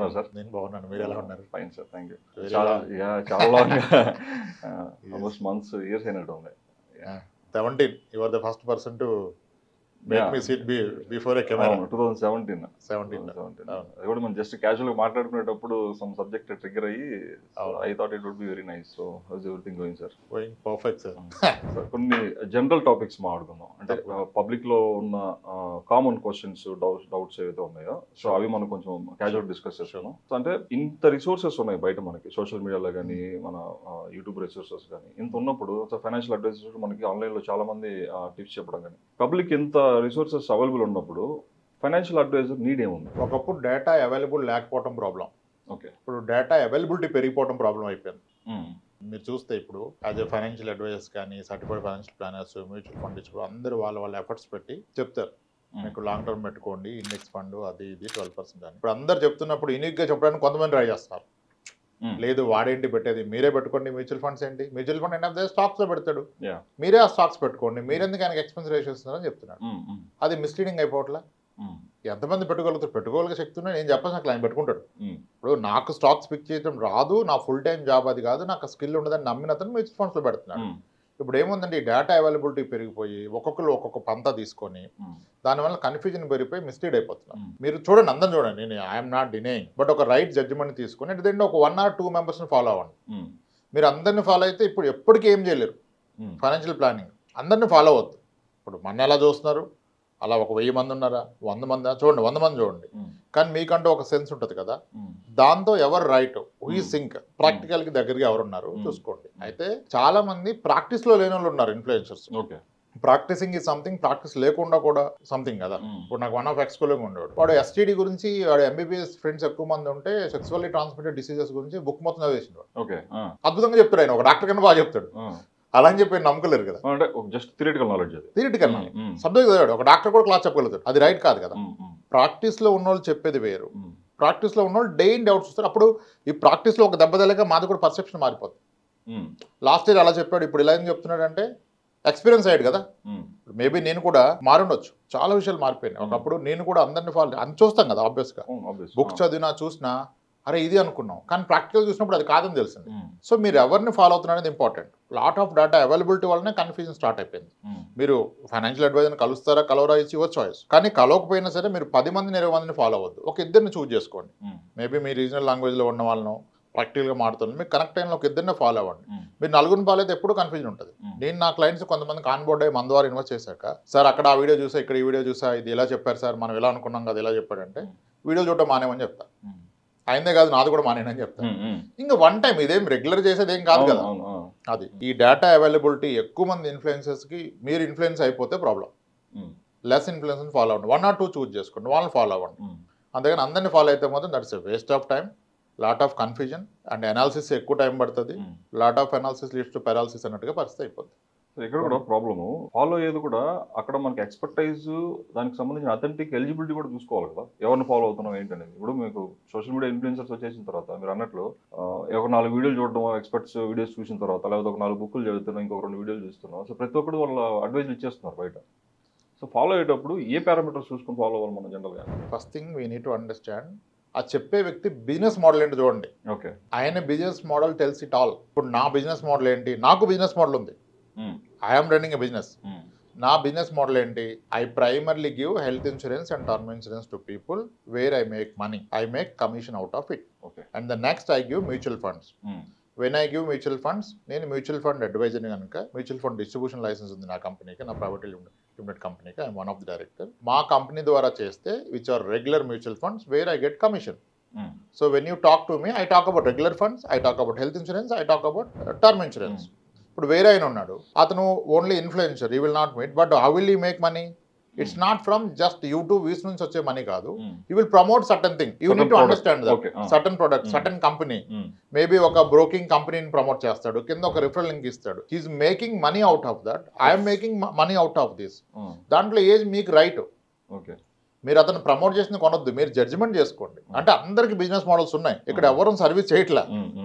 ఉన్నారు సార్? నేను బాగున్నాను, మీరు ఎలా ఉన్నారు? Fine sir, thank you. చాలా లాంగ్ ఆల్మోస్ట్ మంత్స్, ఇయర్స్ అయినట్టు ఉంది. 17 you are the first person to make me sit before a camera. 2017 అది కూడా మనం జస్ట్ క్యాజువల్ గా మాట్లాడుకునేటప్పుడు సమ్ సబ్జెక్ట్ ట్రిగ్గర్ అయ్యి I thought it would be very nice. So how's everything going sir? Going perfect sir. కొన్ని general topics మాట్లాడుకుందాం. అంటే public లో ఉన్న కామన్ క్వశ్చన్స్, డౌట్స్ ఏవైతే ఉన్నాయో సో అవి మనం కొంచెం క్యాజువల్ డిస్కస్ చేస్తాము. సో అంటే ఇంత రిసోర్సెస్ ఉన్నాయి బయట మనకి, సోషల్ మీడియాలో కానీ మన యూట్యూబ్ రిసోర్సెస్ కానీ ఇంత ఉన్నప్పుడు ఫైనాన్షియల్ అడ్వైజర్స్ మనకి ఆన్లైన్ లో చాలా మంది టిప్స్ చెప్పడం కానీ, పబ్లిక్ ఇంత రిసోర్సెస్ అవైలబుల్ ఉన్నప్పుడు ఫైనాన్షియల్ అడ్వైజర్ నీడ్ ఏముంది? ఒకప్పుడు డేటా అవైలబుల్ లేకపోవడం ప్రాబ్లం, ఓకే. ఇప్పుడు డేటా అవైలబిలిటీ పెరిగిపోవడం ప్రాబ్లం అయిపోయింది. మీరు చూస్తే ఇప్పుడు యాజ్ ఎ ఫైనాన్షియల్ అడ్వైజర్స్ కానీ, certified financial planners, mutual fund ఇచ్చుకోవడం అందరూ వాళ్ళ ఎఫర్ట్స్ పెట్టి చెప్తారు మీకు లాంగ్ టర్మ్ పెట్టుకోండి, ఇండెక్స్ ఫండ్ అది ఇది 12% అని. ఇప్పుడు అందరు చెప్తున్నప్పుడు యూనిక్గా చెప్పడానికి కొంతమంది ట్రై చేస్తారు. లేదు వాడేంటి పెట్టేది, మీరే పెట్టుకోండి. మ్యూచువల్ ఫండ్స్ ఏంటి, mutual fund end of the stocks లో పెడతాడు, మీరే ఆ స్టాక్స్ పెట్టుకోండి, మీరెందుకు ఆయనకి ఎక్స్పెన్స్ రేషియో ఇస్తున్నారని చెప్తున్నాడు. అది మిస్లీడింగ్ అయిపోవట్లా? ఎంతమంది పెట్టుకోగలుగుతారు శక్తి ఉన్నాయి, నేను చెప్పాల్సిన క్లైమ్ పెట్టుకుంటాడు. ఇప్పుడు నాకు స్టాక్స్ పిక్ చేయడం రాదు, నా ఫుల్ టైం జాబ్ అది కాదు, నాకు స్కిల్ ఉండదని నమ్మిన అతను మ్యూచువల్ ఫండ్స్ లో పెడుతున్నాడు. ఇప్పుడు ఏముందండి, డేటా అవైలబిలిటీ పెరిగిపోయి ఒక్కొక్కరు ఒక్కొక్క పంత తీసుకొని దానివల్ల కన్ఫ్యూజన్ పెరిగిపోయి మిస్లీడ్ అయిపోతున్నాం. మీరు చూడండి, అందరం చూడండి, నేను ఐఎమ్ నాట్ డినేయింగ్, బట్ ఒక రైట్ జడ్జిమెంట్ తీసుకొని అంటే దీంట్లో ఒక 1 or 2 మెంబర్స్ని ఫాలో అవ్వండి. మీరు అందరిని ఫాలో అయితే ఇప్పుడు ఎప్పటికీ ఏం చేయలేరు. ఫైనాన్షియల్ ప్లానింగ్ అందరిని ఫాలో అవ్వద్దు. ఇప్పుడు మన ఎలా చూస్తున్నారు, అలా ఒక 1000 మంది ఉన్నారా, 100 మంది చూడండి, 100 మంది చూడండి, కానీ మీకంటూ ఒక సెన్స్ ఉంటుంది కదా, దాంతో ఎవరు రైట్ హూ సింక్ ప్రాక్టికల్ కి దగ్గరగా ఎవరున్నారు చూసుకోండి. అయితే చాలా మంది ప్రాక్టీస్ లో లేని వాళ్ళు ఉన్నారు influencers. Practising is something, practice లేకుండా కూడా సంథింగ్ కదా. ఇప్పుడు నాకు వన్ ఆఫ్ ఎక్స్కోలో ఉండేవాడు, వాడు ఎస్టీడీ గురించి, వాడు ఎంబీబీఎస్ ఫ్రెండ్స్ ఎక్కువ మంది ఉంటే సెక్సువల్లీ ట్రాన్స్మిటెడ్ డిసీజెస్ గురించి బుక్ మొత్తం వేసినాడు. అద్భుతంగా చెప్తాడు ఆయన, ఒక డాక్టర్ కన్నా బాగా చెప్తాడు. అలా అని చెప్పి నమ్మకలేరు కదా, just theoretical knowledge, theoretical subject చదివాడు, ఒక డాక్టర్ కూడా క్లాస్ చెప్పగలుగుతాడు, అది రైట్ కాదు కదా. ప్రాక్టీస్ లో ఉన్న వాళ్ళు చెప్పేది వేరు, ప్రాక్టీస్ లో ఉన్న వాళ్ళు డే ఇన్ డౌట్స్ వస్తారు. అప్పుడు ఈ ప్రాక్టీస్ లో ఒక దెబ్బ తేలేక మాది కూడా పర్సెప్షన్ మారిపోతుంది. లాస్ట్ ఇయర్ అలా చెప్పాడు, ఇప్పుడు ఇలా ఏం చెప్తున్నాడు అంటే ఎక్స్పీరియన్స్ అయ్యాడు కదా. మేబీ నేను కూడా మారుండొచ్చు, చాలా విషయాలు మారిపోయినాయి. ఒకప్పుడు నేను కూడా అందరిని ఫాలో అని చూస్తాం కదా, ఆబ్వియస్ గా బుక్ చదివినా చూసినా అరే ఇది అనుకున్నాం, కానీ ప్రాక్టికల్ చూసినప్పుడు అది కాదని తెలిసింది. సో మీరు ఎవరిని ఫాలో అవుతున్నారు అనేది important. Lot of data availability వల్లనే కన్ఫ్యూజన్ స్టార్ట్ అయిపోయింది. మీరు ఫైనాన్షియల్ అడ్వైజర్ని కలుస్తారా కలవరా ఇచ్చి యువర్ చాయిస్, కానీ కలవకపోయినా సరే మీరు 10 మందిని 20 మందిని ఫాలో అవ్వద్దు, ఒక ఇద్దరిని చూజ్ చేసుకోండి. మేబీ మీ రీజనల్ లాంగ్వేజ్లో ఉన్న వాళ్ళను ప్రాక్టికల్గా మాడుతుంది, మీకు కనెక్ట్ అయిన ఒక ఇద్దరిని ఫాలో అవ్వండి. మీరు 4 ఫాలో అయితే ఎప్పుడు కన్ఫ్యూజన్ ఉంటుంది. నేను నా క్లయింట్స్ కొంతమంది కాన్బోర్డ్ అయ్యి మన ద్వారా ఇన్వెస్ట్ చేశాక, సార్ అక్కడ ఆ వీడియో చూసా, ఇక్కడ ఈ వీడియో చూసా, ఇది ఇలా చెప్పారు సార్, మనం ఎలా అనుకున్నాం కదా, ఇలా చెప్పాడంటే వీడియో చూడటం మానేమని చెప్తా. అయిందే కాదు, నాది కూడా మానేనని చెప్తాను. ఇంకా వన్ టైం, ఇదేం రెగ్యులర్ చేసేది ఏం కాదు కదా. అది ఈ డేటా అవైలబిలిటీ ఎక్కువ మంది ఇన్ఫ్లుయెన్సర్స్కి మీరు ఇన్ఫ్లుయెన్స్ అయిపోతే ప్రాబ్లం. లెస్ ఇన్ఫ్లుయెన్స్ ఫాలో అవ్వండి, 1 or 2 చూజ్ చేసుకోండి, వాళ్ళని ఫాలో అవ్వండి. అంతేగాని అందరినీ ఫాలో అయితే మాత్రం that's a waste of time, lot of confusion and analysis ఎక్కువ టైం పడుతుంది. Lot of analysis leads to paralysis అన్నట్టుగా పరిస్థితి అయిపోతుంది. ఇక్కడ కూడా ప్రాబ్లము, ఫాలో అయ్యేది కూడా అక్కడ మనకి ఎక్స్పర్టైజ్, దానికి సంబంధించిన అథెంటిక్ ఎలిజిబిలిటీ కూడా చూసుకోవాలి కదా, ఎవరిని ఫాలో అవుతున్నాం ఏంటనేది. ఇప్పుడు మీకు సోషల్ మీడియా ఇన్ఫ్లుయెన్సర్స్ వచ్చేసిన తర్వాత మీరు అన్నట్లు ఒక 4 వీడియోలు చూడడం, ఎక్స్పర్ట్స్ వీడియోస్ చూసిన తర్వాత, లేకపోతే ఒక 4 బుక్కులు చదువుతున్నాం, ఇంకొక 2 వీడియోలు చూస్తున్నాం. సో ప్రతి ఒక్కరు వాళ్ళ అడ్వైజులు ఇచ్చేస్తున్నారు బయట. సో ఫాలో అయ్యేటప్పుడు ఏ పారామీటర్స్ చూసుకొని ఫాలో అవ్వాలి మనం జనరల్గా? First thing we need to understand ఆ చెప్పే వ్యక్తి బిజినెస్ మోడల్ ఏంటి చూడండి. ఓకే, ఆయన business model tells it all. ఇప్పుడు నా బిజినెస్ మోడల్ ఏంటి, నాకు బిజినెస్ మోడల్ ఉంది, ఐఎమ్ రన్నింగ్ ఎ బిజినెస్. నా బిజినెస్ మోడల్ ఏంటి, I primarily give health insurance and term insurance to people where I make money, I make commission out of it. And the next I give mutual funds. When I give mutual funds, నేను mutual fund అడ్వైజర్ని కనుక mutual fund distribution licence ఉంది నా కంపెనీకి, నా private limited కంపెనీకి, I'm one of the director. మా company ద్వారా చేస్తే which are regular mutual funds where I get commission. So when you talk to me, I talk about regular funds, I talk about health insurance, I talk about term insurance. ఇప్పుడు వేరే ఆయన ఉన్నాడు, అతను only influencer, he will not meet, but how will he make money? It's not from just YouTube views నుంచి వచ్చే money కాదు. You will promote certain thing. You need to understand that. Certain product, certain company. Maybe ఒక broking కంపెనీని promote చేస్తాడు, కింద ఒక referral link ఇస్తాడు. He's making money out of that. I am making money out of this. దాంట్లో age మీకు right. Okay, మీరు అతను ప్రమోట్ చేసిన కొనొద్దు, మీరు జడ్జిమెంట్ చేసుకోండి. అంటే అందరికి బిజినెస్ మోడల్స్ ఉన్నాయి, ఇక్కడ ఎవరు సర్వీస్ చేయట్లా,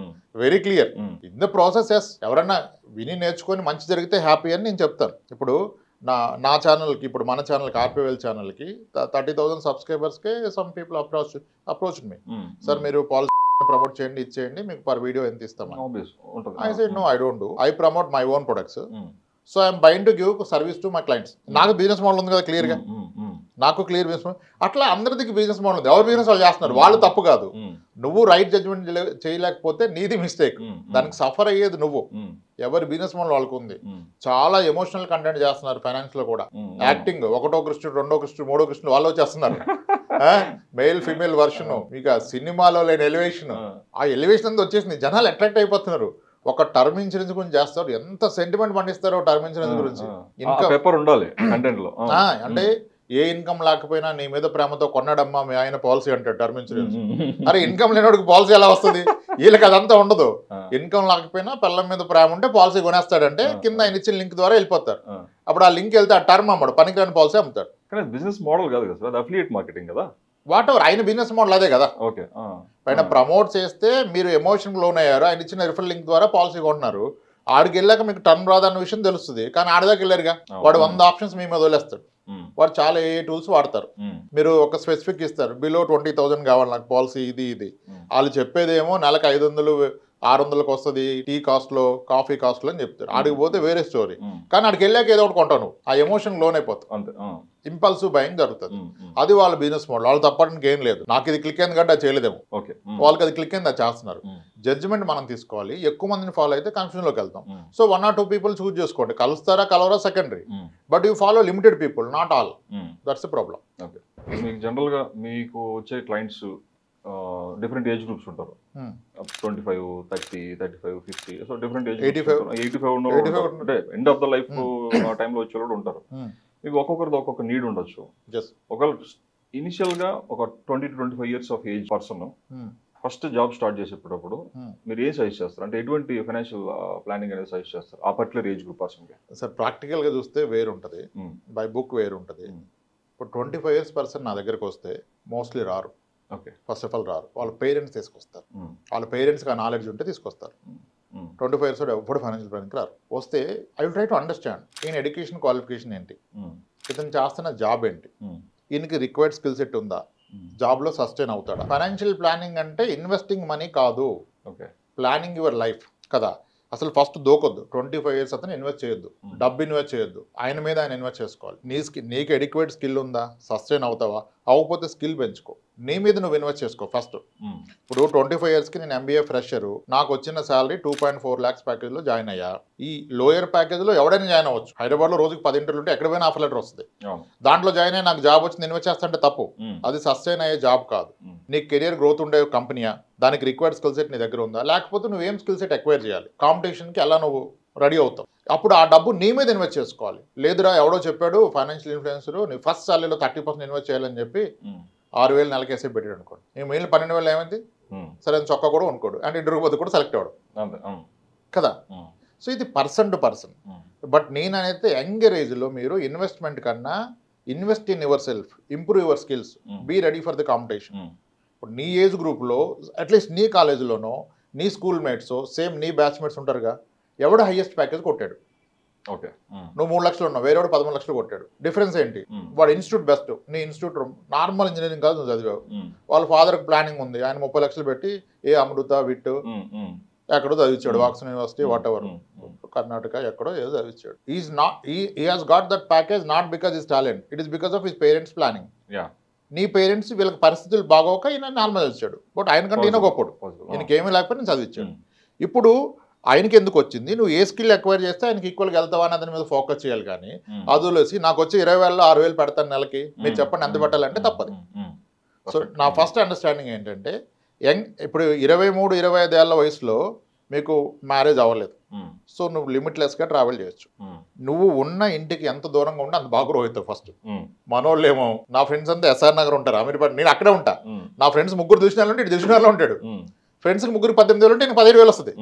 very clear. In the process yes, ఎవరన్నా విని నేర్చుకొని మంచి జరిగితే హ్యాపీ అని నేను చెప్తాను. ఇప్పుడు నా ఛానల్కి ఇప్పుడు మన ఛానల్కి ఆర్పీఎల్ ఛానల్కి 30,000 సబ్స్క్రైబర్స్కే some people approach me sir మీరు పాలసీ ప్రమోట్ చేయండి ఇచ్చేయండి మీకు పర్ వీడియో ఎంత ఇస్తామని. I said no, I don't do, I promote my own products. So I'm bind to give service to my clients. నాకు బిజినెస్ మోడల్ ఉంది కదా క్లియర్గా, నాకు క్లియర్ బిజినెస్ మోడల్. అట్లా అందరికి బిజినెస్ మోడల్ ఉంది, ఎవరు బిజినెస్ వాళ్ళు చేస్తున్నారు, వాళ్ళు తప్పు కాదు. నువ్వు రైట్ జడ్జ్మెంట్ చేయలేకపోతే నీది మిస్టేక్, దానికి సఫర్ అయ్యేది నువ్వు. ఎవరి బిజినెస్ మోడల్ వాళ్ళకు ఉంది. చాలా ఎమోషనల్ కంటెంట్ చేస్తున్నారు ఫైనాన్స్ లో కూడా. యాక్టింగ్ ఒకటో కృష్ణుడు, రెండో కృష్ణుడు, మూడో కృష్ణుడు వాళ్ళు వచ్చేస్తున్నారు. మెయిల్ ఫీమేల్ వర్షన్, ఇక సినిమాలో లేని ఎలివేషన్, ఆ ఎలివేషన్ అంతా వచ్చేసింది. జనాలు అట్రాక్ట్ అయిపోతున్నారు. ఒక టర్మ్ ఇన్సూరెన్స్ గురించి చేస్తారు, ఎంత సెంటిమెంట్ పండిస్తారో టర్మ్ ఇన్సూరెన్స్ గురించి. పేపర్ ఉండాలి కంటెంట్ లో. అంటే ఏ ఇన్కమ్ లేకపోయినా నీ మీద ప్రేమతో కొన్నాడమ్మా మీ ఆయన పాలసీ అంటాడు టర్మ్ ఇన్సూరెన్స్. అరే ఇన్కమ్ లేనివాడికి పాలసీ ఎలా వస్తుంది? వీళ్ళకి అదంతా ఉండదు. ఇన్కమ్ లేకపోయినా పిల్లల మీద ప్రేమ ఉంటే పాలసీ కొనేస్తాడంటే కింద ఆయన ఇచ్చిన లింక్ ద్వారా వెళ్ళిపోతారు. అప్పుడు ఆ లింక్ వెళ్తే ఆ టర్మ్ అమ్మడు, పనికిరాని పాలసీ అమ్ముతాడు. కానీ బిజినెస్ మోడల్ కాదు కదా, అఫిలియేట్ మార్కెటింగ్ కదా. వాట్ ఎవర్, ఆయన బిజినెస్ మోడల్ అదే కదా. ఓకే, పైన ప్రమోట్ చేస్తే మీరు ఎమోషన్ లోన్ అయ్యారు, ఆయన ఇచ్చిన రిఫరల్ లింక్ ద్వారా పాలసీ కొంటున్నారు. ఆడికి వెళ్ళాక మీకు టర్న్ రాదన్న విషయం తెలుస్తుంది. కానీ ఆడదాకా వెళ్ళారుగా, వాడు 100 ఆప్షన్స్ మీ మీద వదిలేస్తాడు. వాడు చాలా ఏ టూల్స్ వాడతారు. మీరు ఒక స్పెసిఫిక్ ఇస్తారు, బిలో 20,000 కావాలి నాకు పాలసీ ఇది. వాళ్ళు చెప్పేదేమో నెలకు 500 600కి వస్తుంది, టీ కాస్ట్ లో కాఫీ కాస్ట్ లో అని చెప్తారు. ఆడికి పోతే వేరే స్టోరీ. కానీ ఆడికి వెళ్ళాక ఏదో ఒకటి కొంటాను, ఆ ఎమోషన్ లోన్ అయిపోతుంది, ఇంపల్సివ్ బయింగ్ జరుగుతుంది. అది వాళ్ళ బిజినెస్ మోడల్. వాళ్ళు తప్పడానికి ఏం లేదు. నాకు ఇది క్లిక్ అయింది కాబట్టి అది చేయలేదేమో, వాళ్ళకి అది క్లిక్ అయింది అది చేస్తున్నారు. జడ్జిమెంట్ మనం తీసుకోవాలి. ఎక్కువ మందిని ఫాలో అయితే కన్ఫ్యూజన్ లోకి వెళ్తాం. సో 1 or 2 people చూస్ చేసుకోండి, కలుస్తారా కలవరా secondary, but you follow limited people, not all. That's the problem. మీకు జనరల్ గా మీకు వచ్చే క్లయింట్స్ డిఫరెంట్ ఏజ్ గ్రూప్స్ ఉంటారు. 25, 30, 35, 50, సో డిఫరెంట్ ఏజ్ 85 అంటే ఎండ్ ఆఫ్ ద లైఫ్ ఆ టైంలో వచ్చే వాళ్ళు ఉంటారు. మీకు ఒక్కొక్కరిది ఒక్కొక్క నీడ్ ఉండొచ్చు. ఒకవేళ ఇనిషియల్ గా ఒక 20 to 25 years of age person first job start చేసేటప్పుడు మీరు ఏం సజెస్ట్ చేస్తారు? అంటే ఎటువంటి ఫైనాన్షియల్ ప్లానింగ్ అనేది సజెస్ట్ చేస్తారు ఆ పర్టికులర్ ఏజ్ గ్రూప్ పర్సన్ కి? సార్ ప్రాక్టికల్ గా చూస్తే వేరు ఉంటుంది, బై బుక్ వేరు ఉంటుంది. ఇప్పుడు 25 years పర్సన్ నా దగ్గరకు వస్తే మోస్ట్లీ రారు. ఫస్ట్ ఆఫ్ ఆల్ రారు, వాళ్ళ పేరెంట్స్ తీసుకొస్తారు. వాళ్ళ పేరెంట్స్కి ఆ నాలెడ్జ్ ఉంటే తీసుకొస్తారు. 25 years ఎప్పుడు ఫైనాన్షియల్ ప్లానింగ్ రారు. వస్తే I will try to understand ఈయన ఎడ్యుకేషన్ క్వాలిఫికేషన్ ఏంటి, ఇతను చేస్తున్న జాబ్ ఏంటి, ఈయనకి రిక్వైర్డ్ స్కిల్ సెట్ ఉందా, జాబ్లో సస్టైన్ అవుతాడా. ఫైనాన్షియల్ ప్లానింగ్ అంటే ఇన్వెస్టింగ్ మనీ కాదు, ప్లానింగ్ యువర్ లైఫ్ కదా. అసలు ఫస్ట్ దూకొద్దు. 25 years అతను ఇన్వెస్ట్ చేయొద్దు, డబ్బు ఇన్వెస్ట్ చేయొద్దు, ఆయన మీద ఆయన ఇన్వెస్ట్ చేసుకోవాలి. నీకు ఎడిక్వేట్ స్కిల్ ఉందా, సస్టైన్ అవుతావా, అవ్వకపోతే స్కిల్ పెంచుకో, నీ మీద నువ్వు ఇన్వెస్ట్ చేసుకో ఫస్ట్. ఇప్పుడు 25 yearsకి నేను ఎంబీఏ ఫ్రెషర్, నాకు వచ్చిన శాలరీ 2.4 lakhs ప్యాకేజ్లో జాయిన్ అయ్యా. ఈ లోయర్ ప్యాకేజ్లో ఎవడైనా జాయిన్ అవ్వచ్చు. హైదరాబాద్లో రోజుకి 10 ఇంటర్వ్యూలు ఉంటే ఎక్కడ పోయినా ఆఫర్ లెటర్ వస్తుంది. దాంట్లో జాయిన్ అయ్యి నాకు జాబ్ వచ్చింది ఇన్వెస్ట్ చేస్తుంటే తప్పు. అది సస్టైన్ అయ్యే జాబ్ కాదు. నీకు కెరియర్ గ్రోత్ ఉండే కంపెనీయా, దానికి రిక్వైర్డ్ స్కిల్ సెట్ నీ దగ్గర ఉందా, లేకపోతే నువ్వేం స్కిల్ సెట్ ఎక్వైర్ చేయాలి, కాంపిటీషన్కి ఎలా నువ్వు రెడీ అవుతావు. అప్పుడు ఆ డబ్బు నీ మీద ఇన్వెస్ట్ చేసుకోవాలి. లేదురా ఎవడో చెప్పాడు ఫైనాన్షియల్ ఇన్ఫ్లుయెన్సర్ నీ ఫస్ట్ సాలరీలో 30% ఇన్వెస్ట్ చేయాలని చెప్పి 6,000 నెలకి వేసే పెట్టాడు అనుకోండి, నేను మిగిలిన 12,000 ఏమైంది, సరే చొక్కా కూడా కొనుక్కోడు, అంటే ఇంటర్వ్యూ పోతే కూడా సెలెక్ట్ అవ్వడు కదా. సో ఇది పర్సన్ టు పర్సన్. బట్ నేను అనేది యంగర్ ఏజ్లో మీరు ఇన్వెస్ట్మెంట్ కన్నా invest in yourself, improve your skills, be ready for the competition. ఇప్పుడు నీ ఏజ్ గ్రూప్లో అట్లీస్ట్ నీ కాలేజీలోనో నీ స్కూల్ మేట్స్ సేమ్ నీ బ్యాచ్మేట్స్ ఉంటారుగా, ఎవడు హైయెస్ట్ ప్యాకేజ్ కొట్టాడు, నువ్వు 3 లక్షలు ఉన్నావు, వేరేవాడు 13 లక్షలు కొట్టాడు. డిఫరెన్స్ ఏంటి? వాడు ఇన్స్టిట్యూట్ బెస్ట్, నీ ఇన్స్టిట్యూట్ నార్మల్ ఇంజనీరింగ్ కాదు నువ్వు చదివావు. వాళ్ళ ఫాదర్కి ప్లానింగ్ ఉంది, ఆయన 30 లక్షలు పెట్టి ఏ అమృత విట్ ఎక్కడో చదివించాడు, Woxsen University whatever Karnataka ఎక్కడో ఏదో చదివించాడు. He has got that package not because his talent, it is because of his parents planning. నీ పేరెంట్స్ వీళ్ళకి పరిస్థితులు బాగోక ఈయన నార్మల్ చదివించాడు, బట్ ఆయన కంటే ఈయన గొప్పడు, ఈయనకి ఏమీ లేకపోతే నేను చదివించాడు. ఇప్పుడు ఆయనకి ఎందుకు వచ్చింది, నువ్వు ఏ స్కిల్ ఎక్వైర్ చేస్తే ఆయనకి ఈక్వల్గా వెళ్తావా అని దాని మీద ఫోకస్ చేయాలి. కానీ అదులేసి నాకు వచ్చి 20,000లో 6,000 పెడతాను నెలకి, మీరు చెప్పండి ఎంత పెట్టాలంటే తప్పది. సో నా ఫస్ట్ అండర్స్టాండింగ్ ఏంటంటే ఇప్పుడు 23-25 ఏళ్ల వయసులో మీకు మ్యారేజ్ అవ్వలేదు, సో నువ్వు లిమిట్లెస్గా ట్రావెల్ చేయొచ్చు. నువ్వు ఉన్న ఇంటికి ఎంత దూరంగా ఉంటే అంత బాగా గ్రో అవుతావు. ఫస్ట్ మనోళ్ళు ఏమో నా ఫ్రెండ్స్ అంతా ఎస్ఆర్ నగర్ ఉంటారు, అమీర్పేట, నేను అక్కడే ఉంటా. నా ఫ్రెండ్స్ 3 దిల్సుఖ్నగర్లో ఉంటే ఇటు దిల్సుఖ్నగర్లో ఉంటాడు. ఫ్రెండ్స్కి 3 18,000 ఉంటే నేను 15,000 వస్తుంది.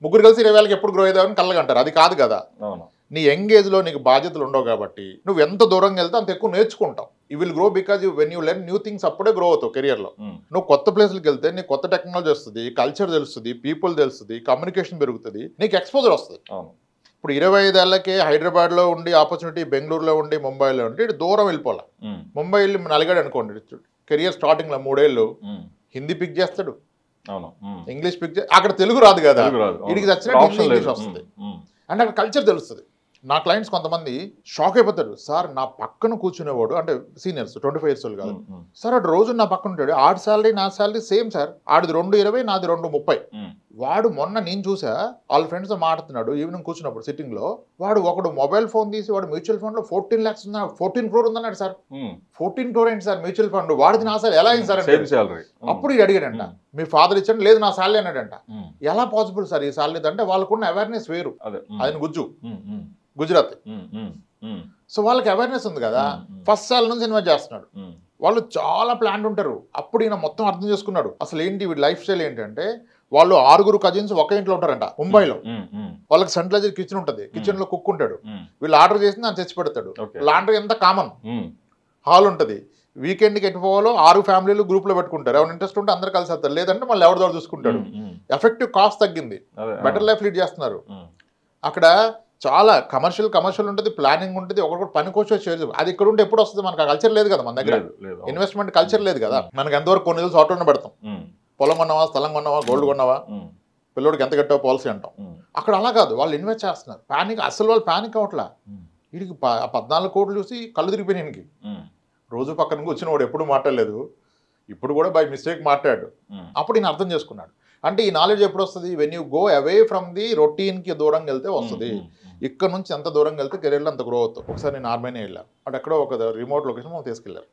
3 కలిసి 20,000కి ఎప్పుడు గ్రో అవుతావని కళ్ళగా అంటారు. అది కాదు కదా. నీ యంగ్ ఏజ్లో నీకు బాధ్యతలు ఉండవు కాబట్టి నువ్వు ఎంత దూరంగా వెళ్తే అంత ఎక్కువ నేర్చుకుంటావు. You will grow because when you learn new things, అప్పుడే గ్రో అవుతావు కెరియర్లో. నువ్వు కొత్త ప్లేస్లకు వెళ్తే నీకు కొత్త టెక్నాలజీ వస్తుంది, కల్చర్ తెలుస్తుంది, పీపుల్ తెలుస్తుంది, కమ్యూనికేషన్ పెరుగుతుంది, నీకు ఎక్స్పోజర్ వస్తుంది. ఇప్పుడు 25 ఏళ్ళకే హైదరాబాద్లో ఉండి ఆపర్చునిటీ బెంగళూరులో ఉండి ముంబైలో ఉండి ఇటు దూరం వెళ్ళిపోవాలి. ముంబై వెళ్ళి నలిగాడు అనుకోండి, కెరియర్ స్టార్టింగ్లో 3 ఏళ్ళు హిందీ పిక్ చేస్తాడు, ఇంగ్లీష్ పిక్ అక్కడ తెలుగు రాదు కదా, వీడికి వచ్చినట్టు హిందీ ఇంగ్లీష్ వస్తుంది. అంటే అక్కడ కల్చర్ తెలుస్తుంది. నా క్లయింట్స్ కొంతమంది షాక్ అయిపోతారు, సార్ నా పక్కన కూర్చునేవాడు, అంటే సీనియర్స్ 25 years old కాదు సార్, అటు రోజు నా పక్కన ఉంటాడు, ఆడి శాలరీ నా శాలరీ సేమ్ సార్, ఆడిది 220 నాది 230. వాడు మొన్న నేను చూసా వాళ్ళ ఫ్రెండ్స్తో మాట్లాడుతున్నాడు ఈవినింగ్ కూర్చున్నప్పుడు సిట్టింగ్లో, వాడు ఒకడు మొబైల్ ఫోన్ తీసి వాడు మ్యూచువల్ ఫండ్లో 14 lakhs ఉందా, 14 crore ఉందన్నాడు సార్. 14 crore ఏంటి సార్ మ్యూచువల్ ఫండ్, వాడిది నా సార్ ఎలా అయింది సార్ అంటే, అప్పుడు ఇది అడిగాడంట, మీ ఫాదర్ ఇచ్చాడు, లేదు నా శాలరీ అన్నాడంట. ఎలా పాసిబుల్ సార్ ఈ శాలరీ అంటే, వాళ్ళకున్న అవేర్నెస్ వేరు, ఆయన గుజరాత్, సో వాళ్ళకి అవేర్నెస్ ఉంది కదా, ఫస్ట్ సాల్ నుంచి ఇన్వెస్ట్ చేస్తున్నాడు. వాళ్ళు చాలా ప్లాన్ ఉంటారు. అప్పుడు ఈయన మొత్తం అర్థం చేసుకున్నాడు అసలు ఏంటి వీడి లైఫ్ స్టైల్ ఏంటంటే, వాళ్ళు 6 cousins ఒకే ఇంట్లో ఉంటారంట ముంబైలో. వాళ్ళకి సెంట్రలైజ్డ్ కిచెన్ ఉంటుంది, కిచెన్ లో కుక్ ఉంటాడు, వీళ్ళు ఆర్డర్ చేసి దాన్ని తెచ్చి పెడతాడు. లాండ్రీ ఎంత కామన్, హాల్ ఉంటుంది. వీకెండ్కి ఎటు పోవాలో 6 ఫ్యామిలీలు గ్రూప్ లో పెట్టుకుంటారు, ఎవరు ఇంట్రెస్ట్ ఉంటే అందరు కలిసి వస్తారు, లేదంటే మళ్ళీ ఎవరి ద్వారా చూసుకుంటాడు. ఎఫెక్టివ్ కాస్ట్ తగ్గింది, బెటర్ లైఫ్ లీడ్ చేస్తున్నారు. అక్కడ చాలా కమర్షియల్ ఉంటుంది, ప్లానింగ్ ఉంటుంది, ఒకటి పని కోసే చేయదు. అది ఇక్కడ ఉంటే ఎప్పుడు వస్తుంది, మనకు ఆ కల్చర్ లేదు కదా, మన దగ్గర ఇన్వెస్ట్మెంట్ కల్చర్ లేదు కదా. మనకి ఎంతవరకు కొన్ని రోజులు ఆటోనే పెడతాం, పొలం కొన్నావా, స్థలం కొన్నావా, గోల్డ్ కొన్నావా, పిల్లోడికి ఎంత కట్టావో పాలసీ అంటాం. అక్కడ అలా కాదు, వాళ్ళు ఇన్వెస్ట్ చేస్తున్నారు. ప్యానిక్ అసలు వాళ్ళు ప్యానిక్ అవట్లా. వీడికి 14 కోట్లు చూసి కళ్ళు తిరిగిపోయినానికి, రోజు పక్కన కూర్చుని వాడు ఎప్పుడు మాట్లాడలేదు, ఇప్పుడు కూడా బై మిస్టేక్ మాట్లాడు. అప్పుడు ఈయన అర్థం చేసుకున్నాడు. అంటే ఈ నాలెడ్జ్ ఎప్పుడు వస్తుంది, when you go away from the రొటీన్కి దూరంగా వెళ్తే వస్తుంది. ఇక్కడ నుంచి ఎంత దూరంగా వెళ్తే కెరీర్లో అంత గ్రో అవుతాం. ఒకసారి నేను ఆర్మేనియా వెళ్ళాను, అటు ఎక్కడో ఒక రిమోట్ లొకేషన్ మనం తీసుకెళ్లారు.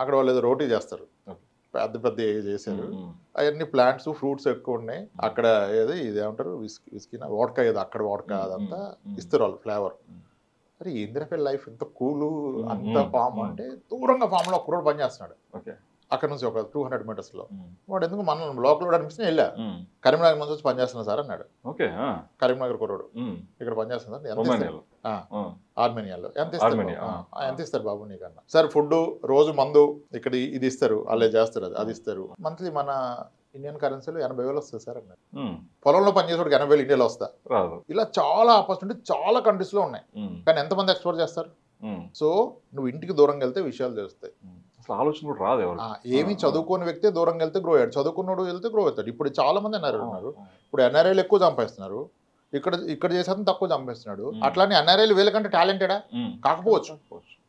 అక్కడ వాళ్ళు ఏదో రోటీ చేస్తారు, పెద్ద చేశారు, అవన్నీ ప్లాంట్స్ ఫ్రూట్స్ ఎక్కువ ఉన్నాయి. అక్కడ ఏదో ఇదేమంటారు విస్కీనా వాడ్కా, ఏదో అక్కడ వాడ్కా అదంతా ఇస్తారు వాళ్ళు ఫ్లేవర్. అరే ఇందిరఫెల్ లైఫ్ ఎంత కూలు, అంత ఫామ్ అంటే దూరంగా ఫామ్లో ఒక్కరోజు పని చేస్తున్నాడు. అక్కడ నుంచి ఒక 200 meters లో. వాడు ఎందుకు మనం లోకల్ అనిపిస్తే వెళ్ళా, కరీంనగర్ నుంచి వచ్చి పనిచేస్తున్నా సార్ అన్నాడు. కరీంనగర్ కుర్రోడు ఇక్కడ పనిచేస్తున్నా సార్, ఆర్మేనియాలో. ఎంత ఇస్తారు బాబు నీకన్నా? సార్ ఫుడ్ రోజు మందు ఇక్కడ ఇది ఇస్తారు, వాళ్ళే చేస్తారు, అది ఇస్తారు. మంత్లీ మన ఇండియన్ కరెన్సీలో 80,000 వస్తుంది సార్ అన్నారు. పొలంలో పనిచేసేవాడికి 80,000 ఇండియాలో వస్తా. ఇలా చాలా ఆపర్చునిటీ చాలా కంట్రీస్ లో ఉన్నాయి, కానీ ఎంతమంది ఎక్స్ప్లోర్ చేస్తారు? సో నువ్వు ఇంటికి దూరంగా వెళ్తే విషయాలు తెలుస్తాయి. ఆలోచన కూడా రాదు. ఏమి చదువుకోని వ్యక్తి దూరంగా వెళ్తే గ్రో అయ్యాడు, చదువుకున్నాడు వెళ్తే గ్రో అవుతాడు. ఇప్పుడు చాలా మంది ఎన్ఆర్ఐ ఉన్నారు, ఇప్పుడు ఎన్ఆర్ఐలు ఎక్కువ చంపేస్తున్నారు, ఇక్కడ చేసేది తక్కువ చంపేస్తున్నాడు. అట్లానే ఎన్ఆర్ఐలు వీళ్ళకంటే టాలెంటెడా కాకపోవచ్చు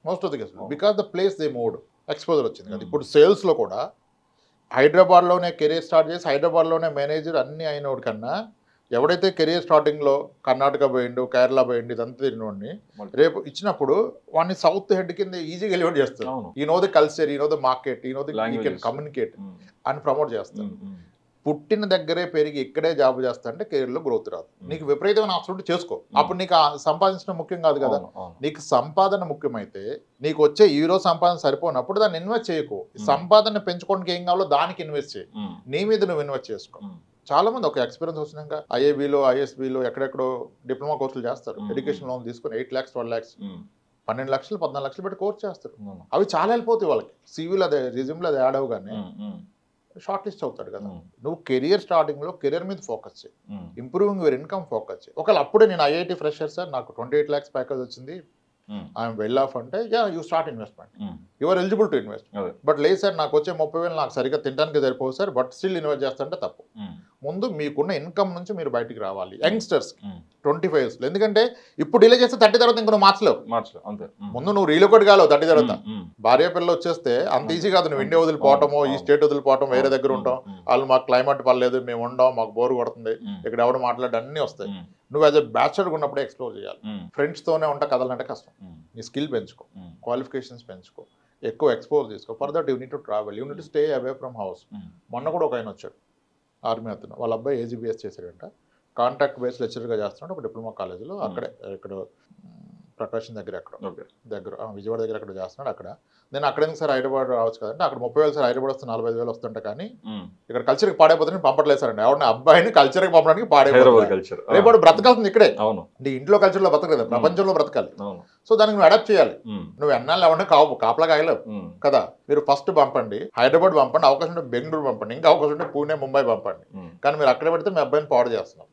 most of the case, because the place they moved, exposure వచ్చింది కదా. ఇప్పుడు సేల్స్ లో కూడా హైదరాబాద్లోనే కెరీర్ స్టార్ట్ చేసి హైదరాబాద్లోనే మేనేజర్ అన్ని అయినోడి కన్నా, ఎవడైతే కెరీర్ స్టార్టింగ్లో కర్ణాటక పోయిండు, కేరళ పోయిండు, ఇదంతా తిరిగినోడిని రేపు ఇచ్చినప్పుడు వాడిని సౌత్ హెడ్ కింద ఈజీగా ఎలివేట్ చేస్తారు. ఈ నో ది కల్చర్, ఈ నో ది మార్కెట్, ఈ నో ది కమ్యూనికేట్ అని ప్రమోట్ చేస్తారు. పుట్టిన దగ్గరే పెరిగి ఇక్కడే జాబ్ చేస్తా అంటే కెరీర్లో గ్రోత్ రాదు. నీకు విపరీతమైన అవసరం ఉంటే చేసుకో, అప్పుడు నీకు సంపాదించడం ముఖ్యం కాదు కదా. నీకు సంపాదన ముఖ్యమైతే నీకు వచ్చే ఈరోజు సంపాదన సరిపోయినప్పుడు దాన్ని ఇన్వెస్ట్ చేయకు. సంపాదన పెంచుకోవడానికి ఏం కావాలో దానికి ఇన్వెస్ట్ చేయి, నీ మీద నువ్వు ఇన్వెస్ట్ చేసుకో. చాలా మంది ఒక ఎక్స్పీరియన్స్ వచ్చినాక ఐఏబీలో ఐఎస్బీలో ఎక్కడెక్కడో డిప్లొమా కోర్సులు చేస్తారు, ఎడ్యుకేషన్ లోన్ తీసుకొని 8 lakhs 12 lakhs 12 లక్షలు 14 లక్షలు పెట్టి కోర్స్ చేస్తారు. అవి చాలా వెళ్ళిపోతాయి వాళ్ళకి, సివిలో అదే రిజ్యూమ్లో అది యాడ్ అవగానే షార్ట్ లిస్ట్ అవుతాడు కదా. నువ్వు కెరియర్ స్టార్టింగ్ లో కెరియర్ మీద ఫోకస్ చేయి, ఇంప్రూవింగ్ యువర్ ఇన్కమ్ ఫోకస్ చేయి. ఒకవేళ అప్పుడే నేను ఐఐటి ఫ్రెషర్ సార్ నాకు 28 lakhs ప్యాకేజ్ వచ్చింది, ఐఎమ్ వెల్ ఆఫ్ అంటే you start investment, your eligible to invest. But లేదు సార్ నాకు వచ్చే 30,000 నాకు సరిగ్గా తినడానికి సరిపోదు సార్, బట్ స్టిల్ ఇన్వెస్ట్ చేస్తుంటే తప్పు. ముందు మీకున్న ఇన్కమ్ నుంచి మీరు బయటికి రావాలి. యంగ్స్టర్స్ 25 years, ఎందుకంటే ఇప్పుడు డిలే చేస్తే 30 తర్వాత ఇంకో మార్చలేవు. ముందు నువ్వు రీలోకేట్ కాలేవు 30 తర్వాత. భార్య పిల్లలు వచ్చేస్తే అంత ఈజీ కాదు. నువ్వు ఇండియా వదిలిపోవటమో ఈ స్టేట్ వదిలిపోవటం, వేరే దగ్గర ఉంటాం, వాళ్ళు మాకు క్లైమేట్ పర్లేదు, మేము ఉండం, మాకు బోర్ కొడుతుంది, ఇక్కడ ఎవడు మాట్లాడే అన్నీ వస్తాయి. నువ్వు యాజ్ ఎ బ్యాచులర్ ఉన్నప్పుడే ఎక్స్ప్లోర్ చేయాలి. ఫ్రెండ్స్ తోనే ఉంటా కదలంటే కష్టం. నీ స్కిల్ పెంచుకో, క్వాలిఫికేషన్స్ పెంచుకో, ఎక్కువ ఎక్స్పోజ్ తీసుకో. For that you need to travel, you need to stay away from house. మొన్న కూడా ఒక ఆయన వచ్చాడు ఆర్మీ అతను, వాళ్ళ అబ్బాయి ఏజీబీఎస్ చేశాడంట, కాంట్రాక్ట్ బేస్ లెక్చరర్గా చేస్తున్నాడు ఒక డిప్లొమా కాలేజీలో. అక్కడే ఇక్కడ ప్రకాశం దగ్గర విజయవాడ దగ్గర అక్కడ చేస్తున్నాడు. అక్కడ నేను అక్కడ ఎందుకు సార్ హైదరాబాద్ రావచ్చు కదంటే, అక్కడ 30,000 సార్ హైదరాబాద్ వస్తే 45,000 వస్తుంటే, కానీ ఇక్కడ కల్చర్కి పాడైపోతుంది పంపట్లేదు సార్ అండి. ఎవరిని అబ్బాయిని కల్చర్కి పంపడానికి పాడైపోతుంది. రేపు బ్రతకాల్సింది ఇక్కడే, నీ ఇంట్లో కల్చర్లో బ్రతకలేదు, ప్రపంచంలో బ్రతకాలి. సో దానికి నువ్వు అడాప్ట్ చేయాలి. నువ్వు ఎన్నాళ్ళు ఎవరిని కాపలా కాయలేవు కదా. మీరు ఫస్ట్ పంపండి, హైదరాబాద్ పంపండి, అవకాశం ఉంటే బెంగళూరు పంపండి, ఇంకా అవకాశం ఉంటే పూణే ముంబై పంపండి. కానీ మీరు అక్కడ పెడితే మీ అబ్బాయిని పాడు చేస్తున్నాం.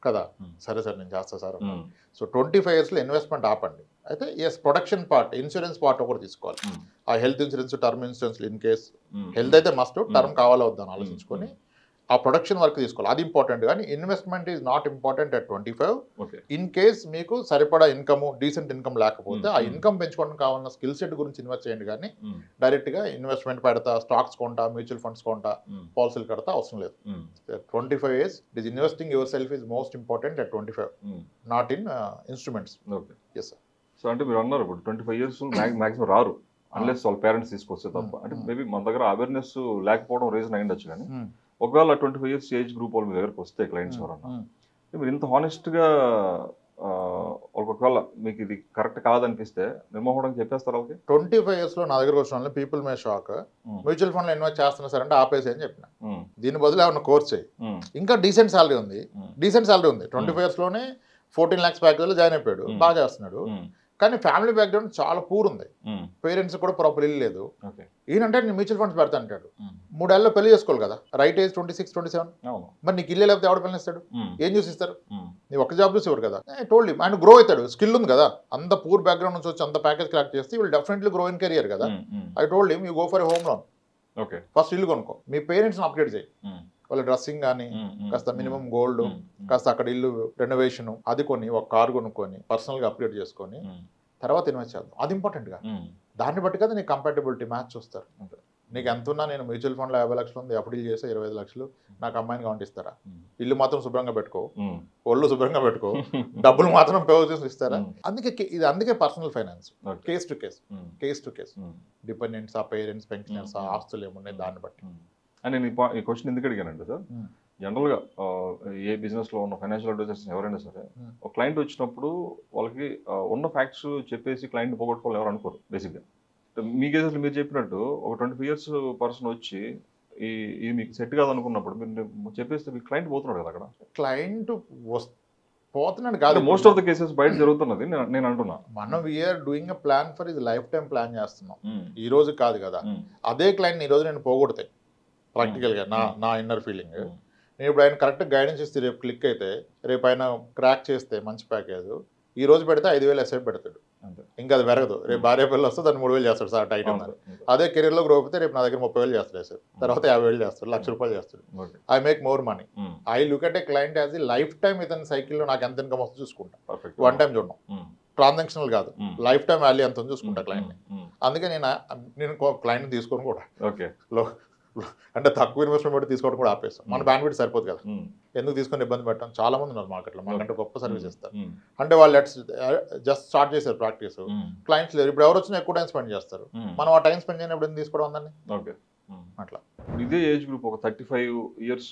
కదా, సరే సార్ నేను చేస్తా సార్. సో 25 yearsలో ఇన్వెస్ట్మెంట్ ఆపండి. అయితే yes, production part, insurance part ఒకటి తీసుకోవాలి. ఆ health insurance, term insurance, in case health అయితే మస్ట్, టర్మ్ కావాలా వద్దని ఆలోచించుకొని ఆ ప్రొడక్షన్ వర్క్ తీసుకోవాలి. అది ఇంపార్టెంట్. కానీ investment is not important at 25. In case మీకు సరిపడా ఇన్కమ్, డీసెంట్ ఇన్కమ్ లేకపోతే ఆ ఇన్కమ్ పెంచుకోవడానికి కావాలన్న స్కిల్ సెట్ గురించి ఇన్వెస్ట్ చేయండి. కానీ డైరెక్ట్గా ఇన్వెస్ట్మెంట్ పెడతా, స్టాక్స్ కొంటా, మ్యూచువల్ ఫండ్స్ కొంటా, పాలసీలు కడతా అవసరం లేదు. 25 years it is investing yourself is most important at 25, not in instruments. Yes sir. So అంటే మీరు అన్నారు ఇప్పుడు 25 years మాక్సిమం రారు అన్లెస్ వాళ్ళ పేరెంట్స్ తీసుకొస్తే తప్ప. అంటే మేబీ మన దగ్గర అవేర్నెస్ లేకపోవడం రీజన్ అయి ఉండొచ్చు. కానీ ఒకవేళ 25 years ఏజ్ గ్రూప్ వాళ్ళు మీ దగ్గరకు వస్తే క్లయింట్స్ ఎవరన్నా, మీరు ఇంత హానెస్ట్గా ఒకవేళ మీకు ఇది కరెక్ట్ కాదనిపిస్తే నిర్మోహంగా చెప్పేస్తారు వాళ్ళకి? 25 yearsలో నా దగ్గర వచ్చిన పీపుల్ మే షాక్. మ్యూచువల్ ఫండ్లో ఇన్వెస్ట్ చేస్తున్నా సార్ అంటే ఆపేసి అని చెప్పిన. దీని బదులు ఏమన్నా కోర్స్ చేయి, ఇంకా డీసెంట్ శాలరీ ఉంది. 25 yearsలోనే 14 lakhs ప్యాకేజ్లో జాయిన్ అయిపోయాడు, బాగా చేస్తున్నాడు. కానీ ఫ్యామిలీ బ్యాక్గ్రౌండ్ చాలా పూర్ ఉంది, పేరెంట్స్ కూడా ప్రాపర్ ఇల్లు లేదు. ఈయనంటే నేను మ్యూచువల్ ఫండ్స్ పెడతా అంటాడు. 3 ఏళ్ళలో పెళ్లి చేసుకోవాలి కదా, రైట్ ఏజ్ 26, 27. మరి నీకు ఇల్లు లేకపోతే ఎవడ పెళ్లి ఇస్తాడు? ఏం చూసి ఇస్తారు? నీ ఒక జాబ్ చూసి ఇవ్వరు కదా. టోల్డ్ ఆయన గ్రో అవుతాడు, స్కిల్ ఉంది కదా. అంత పూర్ బ్యాక్గ్రౌండ్ నుంచి వచ్చి అంత ప్యాకేజ్ క్రాక్ చేస్తే will definitely grow in career కదా. I told him you go for a home loan. First ఇల్లు కొనుక్కో, మీ పేరెంట్స్ని అప్గ్రేడ్ చేయి. వాళ్ళ డ్రెస్సింగ్ కానీ కాస్త మినిమం గోల్డ్, కాస్త అక్కడ ఇల్లు రెనోవేషన్ అది కొని, ఒక కార్ కొనుక్కొని పర్సనల్గా అప్గ్రేడ్ చేసుకొని తర్వాత ఇన్వెస్ట్ చేద్దాం. అది ఇంపార్టెంట్గా. దాన్ని బట్టి కదా నీకు కంపాటబిలిటీ మ్యాచ్ చూస్తారు. నీకు ఎంత ఉన్నా నేను మ్యూచువల్ ఫండ్లో 50 లక్షలు ఉంది, అప్పుడు చేస్తే 25 లక్షలు నాకు అమ్మాయిని కాంటిస్తారా? ఇల్లు మాత్రం శుభ్రంగా పెట్టుకో, ఒళ్ళు శుభ్రంగా పెట్టుకో, డబ్బులు మాత్రం పేవ్ ఇస్తారా? అందుకే personal finance case to case dependents, ఆ పేరెంట్స్, పెన్షనర్స్, ఆ ఆస్తులు ఏమున్నాయి దాన్ని బట్టి. అని నేను ఈ క్వశ్చన్ ఎందుకు అడిగానంటే సార్, జనరల్గా ఏ బిజినెస్లో ఉన్న ఫైనాన్షియల్ అడ్వైజర్స్ ఎవరైనా సరే ఒక క్లయింట్ వచ్చినప్పుడు వాళ్ళకి ఉన్న ఫ్యాక్ట్స్ చెప్పేసి క్లయింట్ పోగొట్టుకోవాలి ఎవరు అనుకోరు బేసిక్గా. మీ కేసులో మీరు చెప్పినట్టు ఒక 25 years పర్సన్ వచ్చి ఇది మీకు సెట్ కాదనుకున్నప్పుడు మీరు చెప్పేస్తే మీ క్లయింట్ పోతున్నాడు కదా. అక్కడ క్లయింట్ పోతున్నాడు కాదు, మోస్ట్ ఆఫ్ ద కేసెస్ బయట జరుగుతున్నది నేను అంటున్నా. మనం we're doing a plan for ఇది లైఫ్ టైం ప్లాన్ చేస్తున్నాం, ఈ రోజు కాదు కదా. అదే క్లయింట్ ఈ రోజు నేను పోగొడతాయి ప్రాక్టికల్గా, నా ఇన్నర్ ఫీలింగ్. నేను ఇప్పుడు ఆయన కరెక్ట్ గైడెన్స్ ఇస్తే రేపు క్లిక్ అయితే, రేపు ఆయన క్రాక్ చేస్తే మంచి ప్యాకేజ్, ఈ రోజు పెడితే 5,000 ఎస్ఐ పెడతాడు, ఇంకా అది పెరగదు. రేపు భార్య పిల్లలు వస్తే దాన్ని 3,000 చేస్తాడు సార్ టైట్ అన్నారు. అదే కెరీర్లో గ్రో అయితే రేపు నా దగ్గర 30,000 చేస్తాడు సార్, తర్వాత 50,000 చేస్తాడు, ₹1,00,000 చేస్తాడు. I make more money. I look at a client as the life time ఇతని సైకిల్లో నాకు ఎంత ఇన్కమ్ వస్తుంది చూసుకుంటా. వన్ టైం చూడడం, ట్రాన్సాక్షనల్ కాదు, లైఫ్ టైం వాల్యూ ఎంత చూసుకుంటా క్లయింట్ని. అందుకే నేను క్లయింట్ని తీసుకొని కూడా అంటే తక్కువ ఇన్వెస్ట్మెంట్ పెట్టి తీసుకోవడం కూడా ఆపేస్తాం. మన బ్యాండ్ పెట్టి సరిపోదు కదా, ఎందుకు తీసుకొని ఇబ్బంది పెట్టాం. చాలా మంది ఉన్నారు మార్కెట్లో మనకంటే గొప్ప సర్వీస్ ఇస్తారు. అంటే వాళ్ళు జస్ట్ స్టార్ట్ చేశారు ప్రాక్టీస్, క్లయింట్స్ లేరు. ఇప్పుడు ఎవరు వచ్చినా ఎక్కువ టైం స్పెండ్ చేస్తారు, మనం ఆ టైం స్పెండ్ చేయనప్పుడు ఎందుకు తీసుకోవడం ఉందని. అట్లా ఇదే ఏజ్ గ్రూప్ ఒక 35 years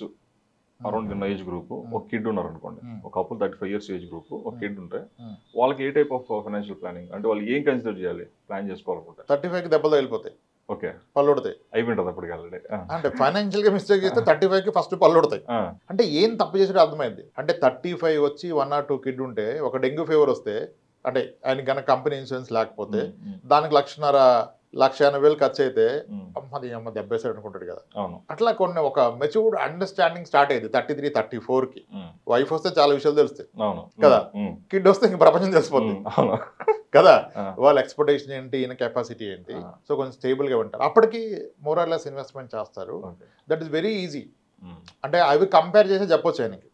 అరౌండ్ ఉన్న ఏజ్ గ్రూప్ ఒక కిడ్ ఉన్నారు అనుకోండి, ఒక కపుల్ 35 years ఏజ్ గ్రూప్ ఒక కిడ్ ఉంటే వాళ్ళకి ఏ టైప్ ఆఫ్ ఫైనాన్షియల్ ప్లానింగ్ అంటే వాళ్ళు ఏం కన్సిడర్ చేయాలి ప్లాన్ చేసుకోవాలనుకుంటే? 35కి దెబ్బలు తగిలిపోతాయి, ఓకే పళ్ళు ఉడతాయి, అయిపోయింటుంది అప్పటికి ఆల్రెడీ. అంటే ఫైనాన్షియల్ గా మిస్టేక్ చేస్తే 35కి ఫస్ట్ పళ్ళు ఉడతాయి. అంటే ఏం తప్పు చేసాడో అర్థమైంది. అంటే 35 వచ్చి 1 or 2 కిడ్ ఉంటే, ఒక డెంగ్యూ ఫీవర్ వస్తే, అంటే ఆయన కనుక కంపెనీ ఇన్సూరెన్స్ లేకపోతే దానికి 1,80,000 ఖర్చు అయితే అమ్మది అమ్మ దెబ్బేసాడు అనుకుంటాడు కదా. అట్లా కొన్ని ఒక మెచ్యూర్డ్ అండర్స్టాండింగ్ స్టార్ట్ అయ్యింది 33, 34కి. వైఫ్ వస్తే చాలా విషయాలు తెలుస్తాయి కదా, కిడ్ వస్తే ఇంక ప్రపంచం తెలిసిపోతుంది కదా. వాళ్ళ ఎక్స్పెక్టేషన్ ఏంటి, ఈయన కెపాసిటీ ఏంటి. సో కొంచెం స్టేబుల్గా ఉంటారు. అప్పటికి మోర్ ఆర్ లెస్ ఇన్వెస్ట్మెంట్ చేస్తారు. That is very easy. అంటే అవి కంపేర్ చేసి చెప్పొచ్చు ఆయనకి,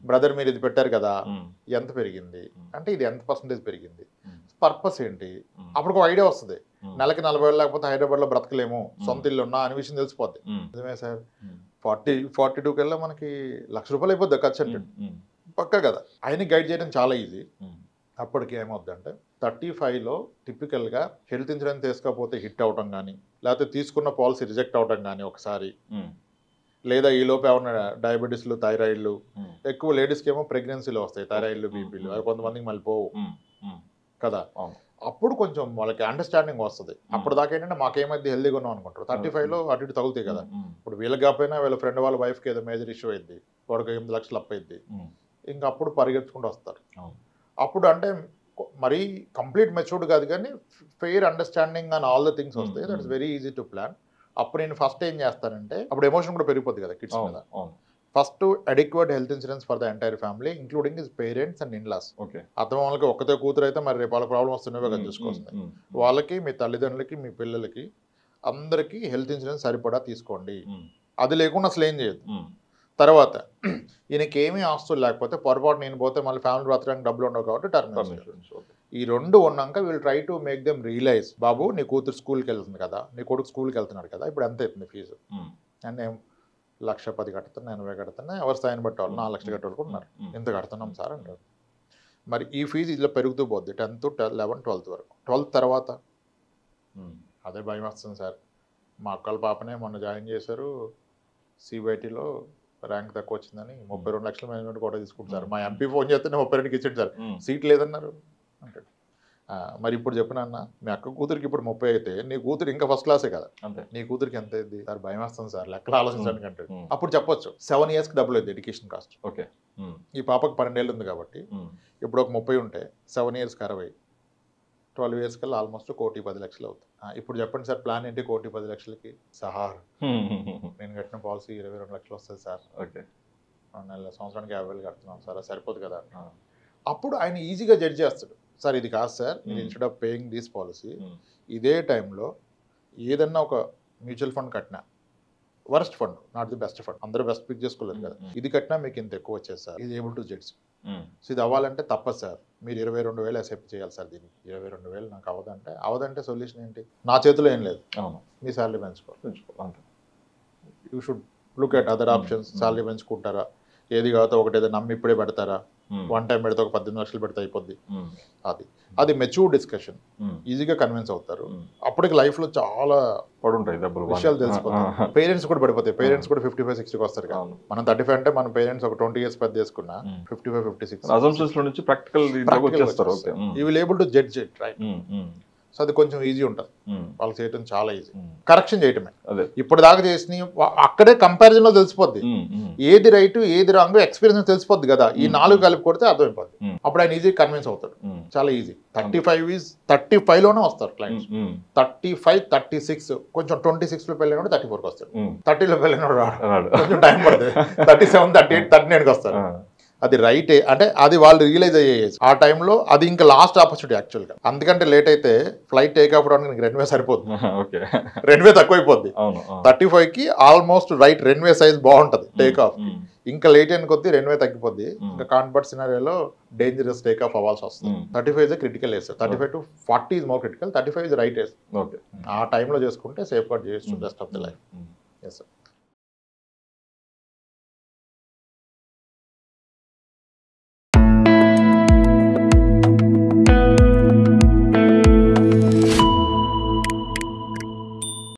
బ్రదర్ మీరు ఇది పెట్టారు కదా, ఎంత పెరిగింది అంటే ఇది ఎంత % పెరిగింది, పర్పస్ ఏంటి. అప్పుడు ఒక ఐడియా వస్తుంది. నెలకి 40,000 లేకపోతే హైదరాబాద్లో బ్రతకలేము, సొంత ఇల్లు ఉన్నా అనే విషయం తెలిసిపోద్ది. నిజమే సార్, 42 కల్లా మనకి ₹1,00,000 అయిపోద్ది ఖర్చు అంటే పక్కా కదా. ఆయనకి గైడ్ చేయడం చాలా ఈజీ. అప్పటికి ఏమవుద్దంటే 35లో టిపికల్గా హెల్త్ ఇన్సూరెన్స్ తీసుకోకపోతే హిట్ అవటం కానీ, లేకపోతే తీసుకున్న పాలసీ రిజెక్ట్ అవటం కానీ ఒకసారి, లేదా ఈ లోపు ఏమన్నా డయాబెటీస్లు, థైరాయిడ్లు, ఎక్కువ లేడీస్కి ఏమో ప్రెగ్నెన్సీలో వస్తాయి థైరాయిడ్లు, బీపీలు, అవి కొంతమందికి మళ్ళీ పోవు కదా. అప్పుడు కొంచెం వాళ్ళకి అండర్స్టాండింగ్ వస్తుంది. అప్పుడు దాకా ఏంటంటే మాకేమైంది హెల్దీగా ఉన్నాం అనుకుంటారు. 35లో అటు ఇటు తగులుతాయి కదా. ఇప్పుడు వీళ్ళకి కాకపోయినా వీళ్ళ ఫ్రెండ్ వాళ్ళ వైఫ్కి ఏదో మేజర్ ఇష్యూ అయింది, వాడికి 8 లక్షలు అప్పయింది, ఇంకా అప్పుడు పరిగెత్తుకుంటూ వస్తారు. అప్పుడు అంటే మరీ కంప్లీట్ మెచ్యూర్డ్ కాదు కానీ fair understanding and all the things వస్తాయి. That is very easy to plan. అప్పుడు నేను ఫస్ట్ ఏం చేస్తానంటే, అప్పుడు ఎమోషన్ కూడా పెరిగిపోద్ది కదా కిడ్స్ మీద. First adequate health insurance for the entire family including his parents and in laws. Okay. అతను వాళ్ళకి ఒక్కతే కూతురు అయితే మరి రేపు వాళ్ళకి ప్రాబ్లం వస్తున్నవే కదా చూసుకోవాల్సింది. వాళ్ళకి, మీ తల్లిదండ్రులకి, మీ పిల్లలకి అందరికీ హెల్త్ ఇన్సూరెన్స్ సరిపడా తీసుకోండి. అది లేకుండా అసలు ఏం చేయదు. తర్వాత ఈయనకి ఏమీ ఆస్తులు లేకపోతే పొరపాటు నేను పోతే మళ్ళీ ఫ్యామిలీ బ్రతకడానికి డబ్బులు ఉండవు కాబట్టి టర్మ్ ఇన్సూరెన్స్. ఈ రెండు ఉన్నాక వీళ్ళు try to make them realise, బాబు నీ కూతురు స్కూల్కి వెళ్తుంది కదా, నీ కొడుకు స్కూల్కి వెళ్తున్నాడు కదా, ఇప్పుడు ఎంత అవుతుంది ఫీజు అండ్ నేను 1,10,000 కడుతున్నా, 80,000 కడుతున్నా, ఎవరి స్థాయిని బట్టి వాళ్ళు 4 లక్షలు కట్టేవాళ్ళు ఉన్నారు. ఎంత కడుతున్నాం సార్ అంటారు. మరి ఈ ఫీజు ఇలా పెరుగుతూ పోద్ది 10th, 11th, 12th వరకు. 12th తర్వాత అదే భయం వస్తుంది సార్. మా అక్కల పాపనే మొన్న జాయిన్ చేశారు సిబిఐటీలో, ర్యాంక్ తక్కువ వచ్చిందని 32 లక్షల మేనేజ్మెంట్ కూడా తీసుకుంటారు. మా ఎంపీ ఫోన్ చేస్తే 32కి ఇచ్చాడు సార్, సీట్ లేదన్నారు అంటాడు. మరి ఇప్పుడు చెప్పినన్న మీ అక్క కూతురికి ఇప్పుడు 30 అయితే నీ కూతురు ఇంకా ఫస్ట్ క్లాసే కదా, నీ కూతురికి ఎంత అయింది సార్? భయం వస్తుంది సార్, లెక్కలు ఆలోచించడానికి అంటాడు. అప్పుడు చెప్పొచ్చు 7 yearsకి డబ్బులు అయింది ఎడ్యుకేషన్ కాస్ట్. ఓకే. ఈ పాపకు 12 ఏళ్ళు ఉంది కాబట్టి ఇప్పుడు ఒక 30 ఉంటే 7 yearsకి 60, 12 years కల్లా ఆల్మోస్ట్ 1,10,00,000 అవుతుంది. ఇప్పుడు చెప్పండి సార్ ప్లాన్ ఏంటి? 1,10,00,000కి సహార్ నేను కట్టిన పాలసీ 22 లక్షలు వస్తుంది సార్. ఓకే. సంవత్సరానికి 50,000 కడుతున్నాం సార్, సరిపోదు కదా. అప్పుడు ఆయన ఈజీగా జడ్జ్ చేస్తాడు, సార్ ఇది కాదు సార్, మీరు instead of paying this policy ఇదే టైంలో ఏదన్నా ఒక మ్యూచువల్ ఫండ్ కట్టినా, worst fund not the best fund, అందరూ బెస్ట్ పిక్ చేసుకోలేదు కదా, ఇది కట్టినా మీకు ఇంత ఎక్కువ వచ్చేది సార్, ఇది ఏబుల్ టు జడ్జ్. సో ఇది అవ్వాలంటే తప్పదు సార్, మీరు 22,000 ఎస్ఐపి చేయాలి సార్, దీనికి 22,000 నాకు అవదంటే సొల్యూషన్ ఏంటి? నా చేతిలో ఏం లేదు, మీ శాలరీ పెంచుకోవాలి. You should look at other options. Salary పెంచుకుంటారా, ఏది కాదో ఒకటి ఏదో నమ్మి ఇప్పుడే పెడతారా, వన్ టైం పెడితే ఒక 18 లక్షలు పెడితే అయిపోద్ది. అది మెచ్యూర్ డిస్కషన్, ఈజీగా కన్విన్స్ అవుతారు. అప్పటికి లైఫ్ లో చాలా విషయాలు తెలిసిపోతాయి. పేరెంట్స్ కూడా పడిపోతాయి, పేరెంట్స్ కూడా 55-60కి వస్తారు కదా. మనం 35 అంటే మన పేరెంట్స్ ఒక 20 years పెద్ద చేసుకున్నా 55-56 you will able to judge it right. So అది కొంచెం ఈజీ ఉంటుంది, వాళ్ళు చేయటం చాలా ఈజీ. కరెక్షన్ చేయటమే ఇప్పుడు దాకా చేసిన అక్కడే కంపారిజన్ లో తెలిసిపోద్ది, ఏది రైట్ ఏది రాంగ్ ఎక్స్పీరియన్స్ తెలిసిపోద్ది కదా. ఈ 4 కలిపి కొడితే అర్థమైపోద్ది. అప్పుడు ఆయన ఈజీ కన్విన్స్ అవుతాడు, చాలా ఈజీ. 35లోనే వస్తారు క్లయింట్స్, 35, 36 కొంచెం 26లో పెళ్ళినోడు 34కి వస్తాడు, 30లో పెళ్ళినోడు రాడు, కొంచెం టైం పడుతుంది, 37, 38, 39కి వస్తారు. అది రైట్ అంటే అది వాళ్ళు రియలైజ్ అయ్యే ఆ టైంలో అది ఇంకా లాస్ట్ ఆపర్చునిటీ యాక్చువల్గా. అందుకంటే లేట్ అయితే ఫ్లైట్ టేక్ ఆఫ్ అవడానికి రన్వే సరిపోతుంది, రన్వే తక్కువైపోద్ది. 35కి ఆల్మోస్ట్ రైట్ రన్వే సైజ్ బాగుంటుంది టేక్ ఆఫ్, ఇంకా లేట్ అయిన కొద్దీ రన్వే తగ్గిపోద్ది, ఇంకా కాన్వర్ట్ సినారియోలో డేంజరస్ టేక్ ఆఫ్ అవ్వాల్సి వస్తుంది. 35 is critical age, 35 to 40 is more critical, 35 is right age. ఆ టైంలో చేసుకుంటే సేఫ్ గార్డ్ చేయొచ్చు rest of the life. Yes sir.